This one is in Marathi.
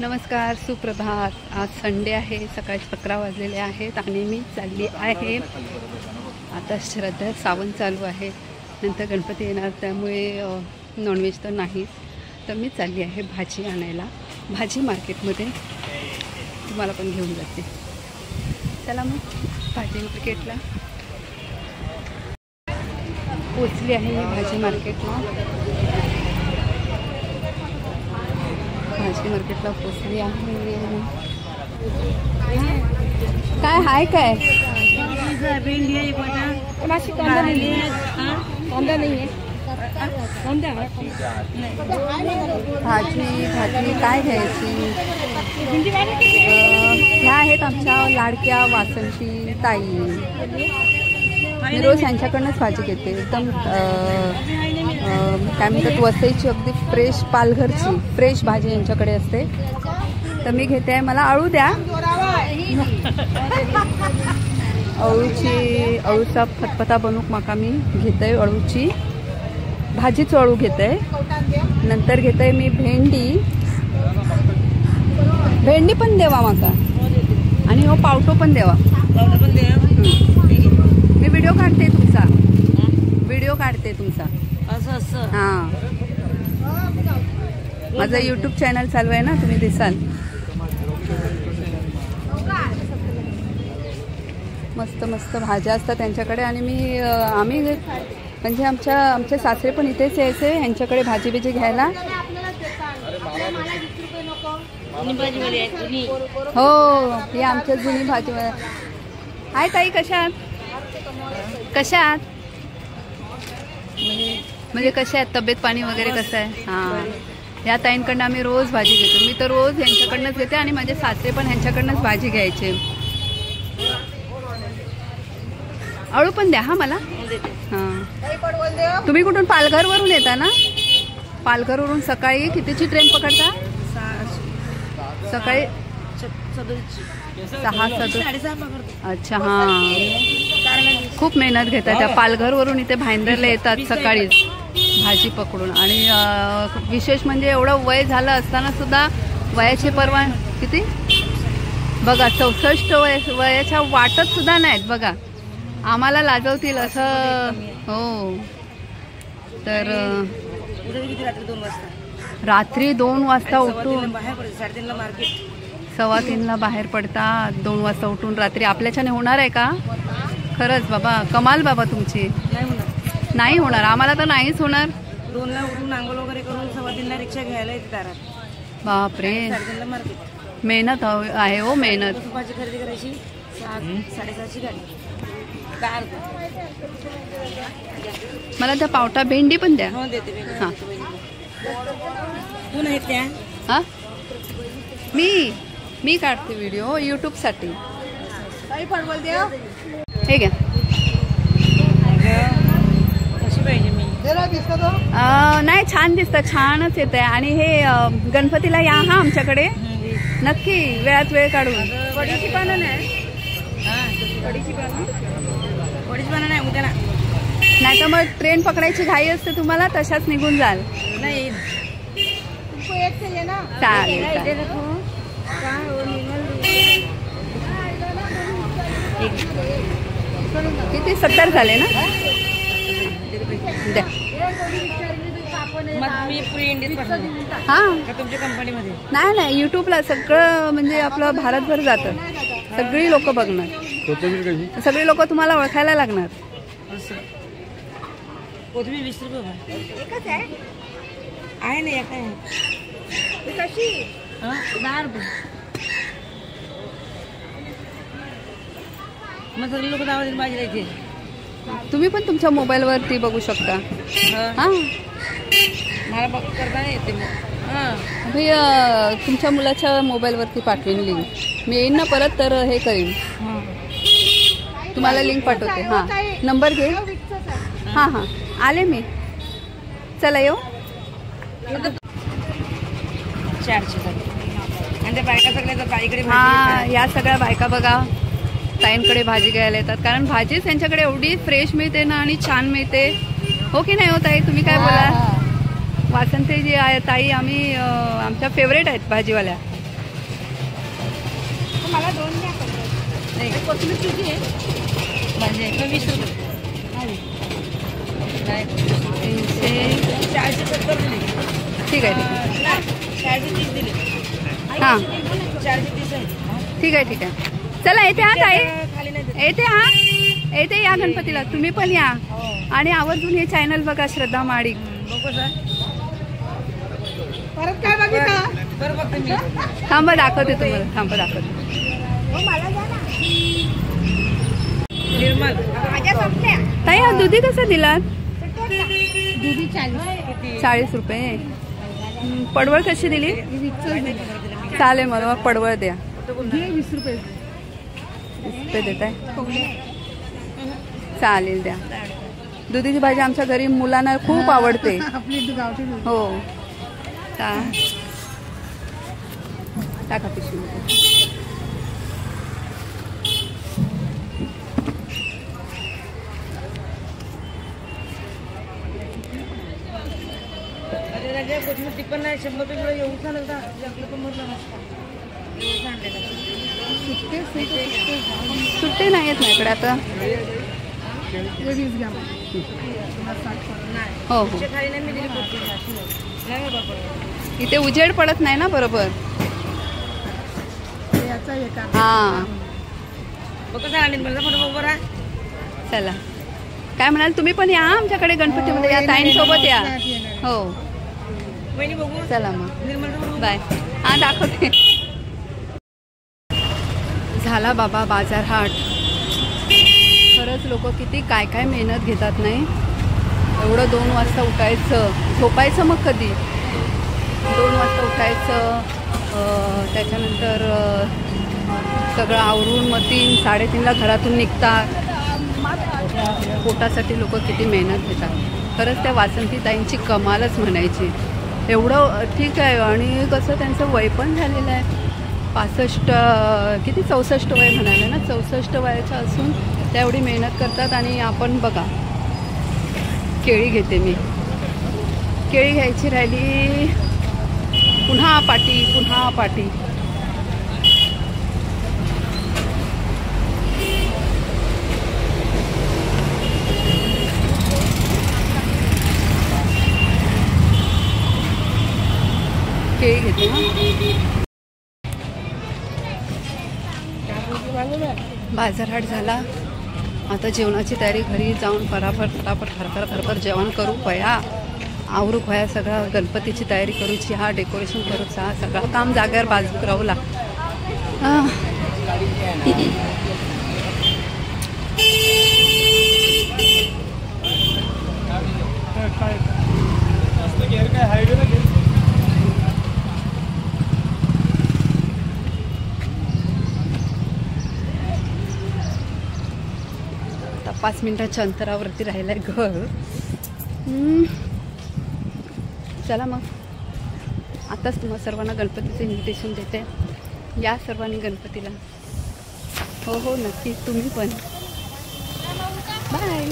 नमस्कार, सुप्रभात। आज संडे आहे, सकाळी 11 वाजलेले आहेत आणि मी चालली आहे आता श्रद्धा सावन चालू आहे, नंतर गणपती येणार, त्यामुळे नॉनव्हेज तर नाहीच, तर मी चालली आहे भाजी आणायला भाजी मार्केटमध्ये। तुम्हाला पण घेऊन जाते, चला मग। भाजी मार्केटला पोचली आहे मी, भाजी मार्केटला पोचली आहे। काय हाय काय भेंडी आहे, कांदा नाही आहे, भाजी काय घ्यायची? ह्या आहेत आमच्या लाडक्या वासंती ताई, मी रोज यांच्याकडनंच भाजी घेते, एकदम काय म्हणतात वसईची, अगदी फ्रेश पालघरची फ्रेश भाजी यांच्याकडे असते, तर मी घेते। मला अळू द्या, अळूचा फतफता बनवूक माका मी घेते, अळूची भाजीच अळू घेते। नंतर घेते मी भेंडी पण देवा माका, आणि हो पावटो पण देवा। मी व्हिडिओ काढते तुमचा असं हां, माझं यूट्यूब चॅनल चालू आहे ना, तुम्ही दिसाल। मस्त मस्त भाज्या असतात त्यांच्याकडे, आणि आम्ही म्हणजे आमचे सासरे पण इथेच यायचे यांच्याकडे भाजी बिजी घ्यायला। हो, ही आमच्या जुनी भाजी। हाय ताई, कशा आहात? म्हणजे कशा आहेत, तब्येत पाणी वगैरे कसं आहे? हां, या ताईंकडनं आम्ही रोज भाजी घेतो, मी तर रोज ह्यांच्याकडनंच घेते, आणि माझे सासरे पण ह्यांच्याकडनंच भाजी घ्यायचे। अळू पण द्या हा मला। हां, तुम्ही कुठून? पालघरवरून येता ना? पालघरवरून सकाळी कितीची ट्रेन पकडता? सकाळी 6:30। अच्छा, हां, खूप मेहनत घेतात त्या। पालघरवरून इथे भाईंदरला येतात सकाळीच भाजी पकडून, आणि विशेष म्हणजे एवढं वय झालं असताना सुद्धा वयाची पर्वा किती बघा, 64 वयाच्या वाटत सुद्धा नाहीत बघा, आम्हाला लाजवतील असं। हो, तर रात्री 2 वाजता उठून 2:15 बाहेर पडतात, 2 वाजता उठून रात्री। आपल्याच्याने होणार आहे का? खरंच बाबा, कमाल बाबा तुमची। नाही होणार, आम्हाला तर नाहीच होणार। 2ला उठून आंघोळ वगैरे करून 3:15 रिक्षा घ्यायला येते दारात। बापरे, 3:30 मार्केट, मेहनत आहे हो, मेहनत। भाजी खरेदी करायची, 6:30ची गाडी। मला त्या पावटा भेंडी पण द्या। हो, देते। हां, तू नाही त्या? हां, मी काढते व्हिडिओ यूट्यूबसाठी। हे घ्या। नाही, छान दिसतं, छानच येत आहे, आणि हे गणपतीला या हा आमच्याकडे नक्की, वेळात वेळ काढून। वडीची पानं नाही, उद्याला नाही तर मग ट्रेन पकडायची घाई असते तुम्हाला, तशाच निघून जाल। नाही, चालेल। किती 70 झाले ना? द्या। मी फ्री इंडियन हां, तुमच्या कंपनीमध्ये? नाही, युट्यूबला सगळं म्हणजे आपलं भारतभर जातं, सगळी लोक बघणार, सगळी लोक तुम्हाला ओळखायला लागणार। कोथिंबीर 20 रुपये एकच आहे ना, एक आहे कशी? 10 रुपये। मग सगळे लोक दावा देऊन भाजी द्यायची। तुम्ही पण तुमच्या मोबाईलवरती बघू शकता। हां, मला करता नाही येते मी तुमच्या मुलाच्या मोबाईलवरती पाठवेन लिंक, मी येईन ना परत तर हे करीन, तुम्हाला लिंक पाठवते। हां, नंबर घे। हां, आले मी, चला येऊ। 400 आणि त्या बायका सगळ्या ताईकडे। हां, या सगळ्या बायका बघा ताईंकडे भाजी घ्यायला येतात, कारण भाजीच त्यांच्याकडे एवढी फ्रेश मिळते ना, आणि छान मिळते। हो की नाही हो ताई, तुम्ही काय बोला? वासंती जी आहे ताई, आम्ही आमच्या फेवरेट आहेत भाजीवाल्या। मला 2 द्या. नाही कोथिंबीर किती आहे? म्हणजे 20 रुपये. नाही 300. 470 दिले. ठीक आहे 430 दिले. हां 430 आहे. ठीक आहे ठीक आहे. चला येते हा ताई, खाली नाही देत. येते हा, येते या गणपतीला. तुम्ही पण या हो. आणि आवर्जून हे चॅनल बघा श्रद्धा माडिक. बघू सर. परत काय बघितलं? बरं बघते मी. थांबा दाखवते तुम्हाला, थांबा दाखवते. मला द्या ना. निर्मल भाज्या संपल्या. ताई हा दुधी कसं दिलात? दुधी 40 रुपये. पडवळ कशी दिली? चालेल मला मग पडवळ द्या. 20 रुपये. 20 रुपये देत आहे, चालेल द्या. दुधीची भाजी आमच्या घरी मुलांना खूप आवडते. आपली गावठी दूध. हो टाका पिशवी. अरे राजा कोथिंबीर टिप्पण नाही 100 रुपये येऊन चालेल का? आपलं पण म्हटलं सुट्टे नाही आहेत माझ्याकडे आता. हो हो खाली नाही मी दिली कोथिंबीर. इथे उजेड पडत नाही ना बरोबर. हा बघा आणि मला फोटो बरोबर आहे. चला काय म्हणाल तुम्ही पण या आमच्याकडे गणपतीमध्ये या, ताईंसोबत या. हो वहिनी बघू. चला मग निर्मल बाय. हा दाखवते. झाला बाबा बाजार हाट. खरंच लोक किती काय काय मेहनत घेतात नाही. एवढं 2 वाजता उठायचं, झोपायचं मग कधी. 2 वाजता उठायचं, त्याच्यानंतर सगळं आवरून मग 3-3:30ला घरातून निघतात. पोटासाठी लोक किती मेहनत घेतात. खरंच त्या वासंतीताईंची कमालच म्हणायची. एवढं ठीक आहे आणि कसं त्यांचं वय पण झालेलं आहे. 65 किती 64 वय म्हणाले ना, 64 वयाच्या असून त्या एवढी मेहनत करतात. आणि आपण बघा, केळी घेते मी. केळी घ्यायची राहिली, पुन्हा पाटी पुन्हा पाटी. केळी घेते ना. बाजारहाट झाला. आता जेवणाची तयारी. घरी जाऊन फटाफट खरखर जेवण करू पया, आवरू पया, सगळं गणपतीची तयारी करूची. हा डेकोरेशन करूचा, हा सगळं काम जाग्यावर बाजू राहूला. आता 5 मिनिटाच्या अंतरावरती राहिलंय घर. चला मग आताच तुम्हाला सर्वांना गणपतीचं इन्व्हिटेशन देते. या सर्वांनी गणपतीला. हो हो नक्की, तुम्ही पण. बाय.